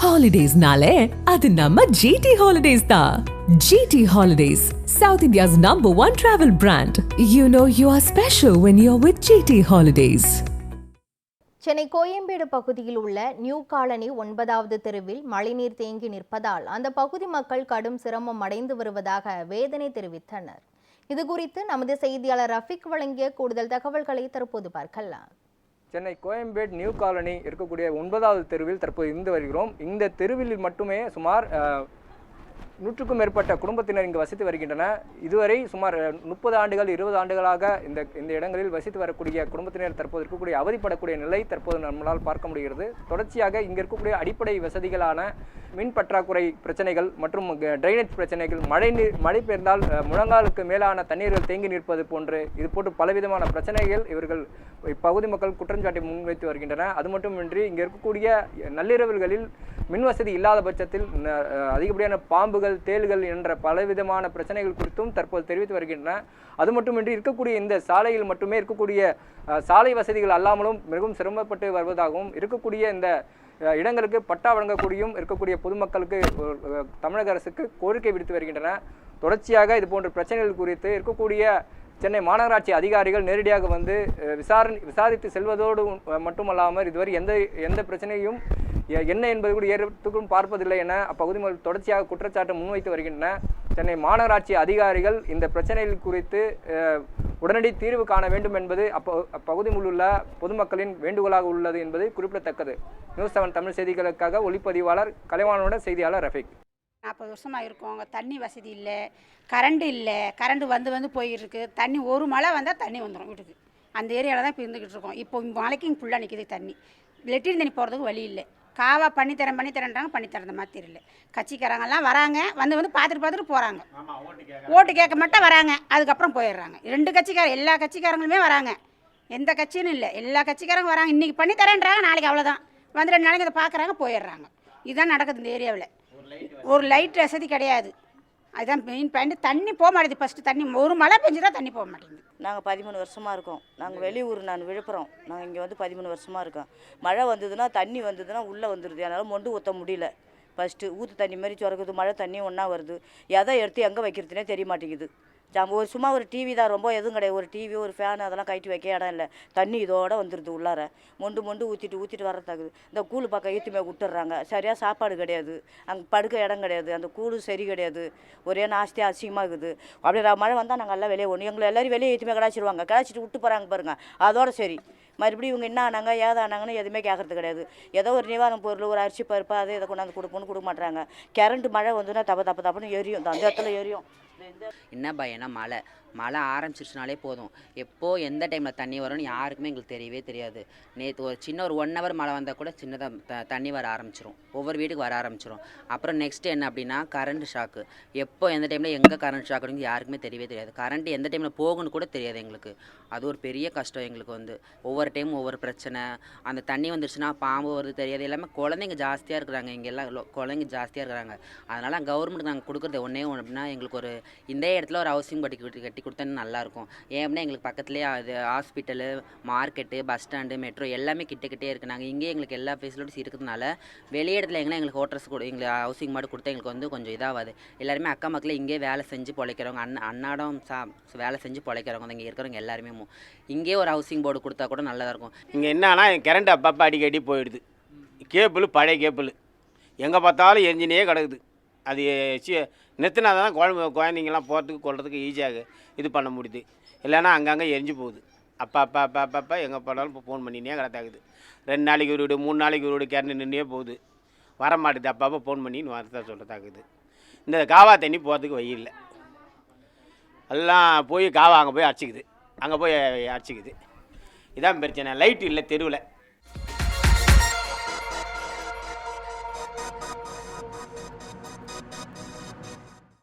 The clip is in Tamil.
Holidays-nale, adu namma GT Holidays da. GT Holidays, South India's #1 travel brand. You know you are special when you're with GT Holidays. Chennai Koyambedu பகுதியில் உள்ள நியூ காலனி 9வது தெருவில் மழைநீர் தேங்கி நிற்பதால் அந்த பகுதி மக்கள் கடும் சிரமம் அடைந்து வருவதாக வேதனை தெரிவித்தனர். இதுகுறித்து நமது செய்தியாளர் ரஃபிக் வழங்கிய கூடுதல் தகவல்களை தற்போது பார்க்கலாம். சென்னை கோயம்பேடு நியூ காலனி இருக்கக்கூடிய 9வது தெருவில் தற்போது இருந்து வருகிறோம். இந்த தெருவில் மட்டுமே சுமார் 100க்கும் மேற்பட்ட குடும்பத்தினர் இங்கு வசித்து வருகின்றன. இதுவரை சுமார் 30 ஆண்டுகள் 20 ஆண்டுகளாக இந்த இடங்களில் வசித்து வரக்கூடிய குடும்பத்தினர் தற்போது இருக்கக்கூடிய அவதிப்படக்கூடிய நிலை தற்போது நம்மளால் பார்க்க முடிகிறது. தொடர்ச்சியாக இங்கே இருக்கக்கூடிய அடிப்படை வசதிகளான மின் பற்றாக்குறை பிரச்சனைகள் மற்றும் ட்ரைனேஜ் பிரச்சனைகள், மழை பெய்தால் முழங்காலுக்கு மேலான தண்ணீர்கள் தேங்கி நிற்பது போன்று இது போன்று பலவிதமான பிரச்சனைகள் இவர்கள் இப்பகுதி மக்கள் குற்றஞ்சாட்டை முன்வைத்து வருகின்றன. அது மட்டுமின்றி இங்கே இருக்கக்கூடிய நள்ளிரவுகளில் மின் வசதி இல்லாத பட்சத்தில் அதிகப்படியான பாம்புகள், தேள்கள் என்ற பலவிதமான பிரச்சனைகள் குறித்தும் தற்போது தெரிவித்து வருகின்றன. அது மட்டுமின்றி இருக்கக்கூடிய இந்த சாலையில் மட்டுமே இருக்கக்கூடிய சாலை வசதிகள் அல்லாமலும் மிகவும் சிரமப்பட்டு வருவதாகவும், இருக்கக்கூடிய இந்த இடங்களுக்கு பட்டா வழங்கக்கூடியும் இருக்கக்கூடிய பொதுமக்களுக்கு தமிழக அரசுக்கு கோரிக்கை விடுத்து வருகின்றன. தொடர்ச்சியாக இது போன்ற பிரச்சனைகள் குறித்து இருக்கக்கூடிய சென்னை மாநகராட்சி அதிகாரிகள் நேரடியாக வந்து விசாரித்து செல்வதோடு மட்டுமல்லாமல் இதுவரை எந்த பிரச்சனையும் என்ன என்பது கூட ஏற்றுக்கும் பார்ப்பதில்லை என அப்பகுதி மக்கள் தொடர்ச்சியாக குற்றச்சாட்டு முன்வைத்து வருகின்றன. சென்னை மாநகராட்சி அதிகாரிகள் இந்த பிரச்சனைகள் குறித்து உடனடி தீர்வு காண வேண்டும் என்பது அப்பகுதியில் உள்ள பொதுமக்களின் வேண்டுகோளாக உள்ளது என்பது குறிப்பிடத்தக்கது. நியூஸ் 7 தமிழ் செய்திகளுக்காக ஒளிப்பதிவாளர் கலைவாணனோட செய்தியாளர் ரஃபிக். 40 வருஷமாக இருக்கும். அங்கே தண்ணி வசதி இல்லை, கரண்ட் இல்லை. கரண்ட் வந்து போயிட்டு இருக்கு. தண்ணி ஒரு மழை வந்தால் தண்ணி வந்துடும் வீட்டுக்கு. அந்த ஏரியாவில் தான் இப்போ இருந்துக்கிட்டு இருக்கோம். இப்போ மழைக்கு ஃபுல்லாக நிற்கிது தண்ணி. லெட்டின் தண்ணி போகிறதுக்கு வழி இல்லை. காவா பண்ணித்தரேன்றாங்க, பண்ணித்தரந்த மாதிரி தெரியல. கட்சிக்காரங்கெல்லாம் வராங்க, வந்து பார்த்துட்டு போகிறாங்க. ஓட்டு கேட்க மட்டும் வராங்க, அதுக்கப்புறம் போயிடுறாங்க. 2 கட்சிக்காரங்க, எல்லா கட்சிக்காரங்களுமே வராங்க. எந்த கட்சியும் இல்லை, எல்லா கட்சிக்காரங்க வராங்க. இன்றைக்கி பண்ணித்தரேன்றாங்க, நாளைக்கு அவ்வளோதான் வந்து 2 நாளைக்கு இதை பார்க்குறாங்க, போயிடுறாங்க. இதுதான் நடக்குது இந்த ஏரியாவில். ஒரு லைட் வசதி கிடையாது. அதுதான் மெயின் பாயிண்ட். தண்ணி போக மாட்டேது. ஃபஸ்ட்டு தண்ணி ஒரு மழை பெஞ்சுதான் தண்ணி போக மாட்டேங்குது. நாங்கள் 13 வருஷமாக இருக்கோம். நாங்கள் வெளியூர், நான் விழுப்புரம். நாங்கள் இங்கே வந்து 13 வருஷமாக இருக்கோம். மழை வந்ததுன்னா தண்ணி வந்ததுன்னா உள்ளே வந்துடுது. அதனால் மொண்டு ஊற்ற முடியல. ஃபஸ்ட்டு ஊற்று தண்ணி மாதிரி சுரக்குது, மழை தண்ணி ஒன்றா வருது. எதை எடுத்து எங்கே வைக்கிறதுனே தெரிய மாட்டேங்குது. சும்மா ஒரு டிவி தான், ரொம்ப எதுவும் கிடையாது. ஒரு டிவி, ஒரு ஃபேன் அதெல்லாம் கட்டி வைக்க இடம் இல்லை. தண்ணி இதோட வந்துடுது உள்ளார. மொண்டு ஊற்றிட்டு வரத்தாக்குது. இந்த கூழ் பக்கம் ஈத்துமே விட்டுறாங்க. சரியாக சாப்பாடு கிடையாது, அங்கே படுக்க இடம் கிடையாது, அந்த கூழ் சரி கிடையாது. ஒரே நாஸ்தி அசிங்கமாக இருக்குது. அப்படி மழை வந்தால் நாங்கள் எல்லாம் வெளியே ஒன்று எங்களை எல்லோரும் வெளியே ஈத்துமே கிடாச்சிடுவாங்க. கிடாச்சிட்டு விட்டு போகிறாங்க பாருங்கள். அதோட சரி. மறுபடியும் இவங்க என்ன ஆனாங்க ஏதானாங்கன்னு எதுவுமே கேட்கறது கிடையாது. ஏதோ ஒரு நிவாரண பொருள், ஒரு அரிசி பருப்பு அதை இதை கொண்டாந்து கொடுக்க மாட்டாங்க. கரண்ட்டு மழை வந்துன்னா தப்புன்னு எரியும். அந்த இடத்துல எரியும். என்ன பயம்னா மழை ஆரம்பிச்சிருச்சுனாலே போதும். எப்போது எந்த டைமில் தண்ணி வரும்னு யாருக்குமே எங்களுக்கு தெரியவே தெரியாது. நேற்று ஒரு சின்ன ஒரு 1 ஹவர் மழை வந்தால் கூட சின்னதாக தண்ணி வர ஆரம்பிச்சிரும். ஒவ்வொரு வீட்டுக்கு வர ஆரம்பிச்சிரும். அப்புறம் நெக்ஸ்ட்டு என்ன அப்படின்னா கரண்ட் ஷாக்கு. எப்போ எந்த டைமில் எங்கே கரண்ட் ஷாக்குன்னு யாருக்குமே தெரியவே தெரியாது. கரண்ட் எந்த டைமில் போகுன்னு கூட தெரியாது எங்களுக்கு. அது ஒரு பெரிய கஷ்டம் எங்களுக்கு வந்து. ஒவ்வொரு டைமும் ஒவ்வொரு பிரச்சனை. அந்த தண்ணி வந்துருச்சுன்னா பாம்பு வருது தெரியாது. எல்லாமே குழந்தைங்க ஜாஸ்தியாக இருக்கிறாங்க. இங்கே எல்லாம் குழந்தைங்க ஜாஸ்தியாக இருக்கிறாங்க. அதனால் கவர்மெண்ட் நாங்கள் கொடுக்குறது ஒன்றே ஒன்று அப்படின்னா எங்களுக்கு ஒரு இந்த இடத்துல ஒரு ஹவுசிங் கட்டி கொடுத்தா நல்லாயிருக்கும். ஏன் அப்படின்னா எங்களுக்கு பக்கத்துலேயே அது hospital, market, bus stand, metro எல்லாமே கிட்டே இருக்குது. நாங்கள் இங்கே எங்களுக்கு எல்லா ஃபெசிலிட்டிஸ் இருக்கிறதுனால வெளியே இடத்துல எங்கன்னா எங்களுக்கு ஹோட்டல்ஸ் கூட எங்களுக்கு ஹவுசிங் மாடு கொடுத்தா எங்களுக்கு வந்து கொஞ்சம் இதாகாது. எல்லாருமே அக்கா மக்களே இங்கே வேலை செஞ்சு பிழைக்கிறவங்க, அன்னாடம் வேலை செஞ்சு பிழைக்கிறவங்க இங்கே இருக்கிறவங்க எல்லாருமே இங்கே ஒரு ஹவுசிங் போர்டு கொடுத்தா கூட நல்லதாக இருக்கும். இங்கே என்னன்னா கரண்ட் அப்பப்போ அடிக்கடி போயிடுது. கேபிள் பழைய கேபிள் எங்கே பார்த்தாலும் எரிஞ்சினே கிடக்குது. அது நிறுத்தினா தான் குழந்தைங்கள்லாம் போகிறதுக்கு கொள்றதுக்கு ஈஸியாக இது பண்ண முடியுது. இல்லைன்னா அங்கங்கே எரிஞ்சு போகுது. அப்போ எங்கே போனாலும் இப்போ ஃபோன் பண்ணினே கிடத்தாக்குது. 2 நாளைக்கு ஒரு வீடு, 3 நாளைக்கு ஒரு வீடு கரண்ட் நின்றே போகுது. வர மாட்டுது. அப்பப்போ ஃபோன் பண்ணி வரதான் சொல்கிறதாக்குது. இந்த காவா தண்ணி போகிறதுக்கு வழி இல்லை. எல்லாம் போய் காவா அங்கே போய் அடிச்சிக்குது. இதான் பிரச்சனை. லைட்டு இல்லை தெருவில்.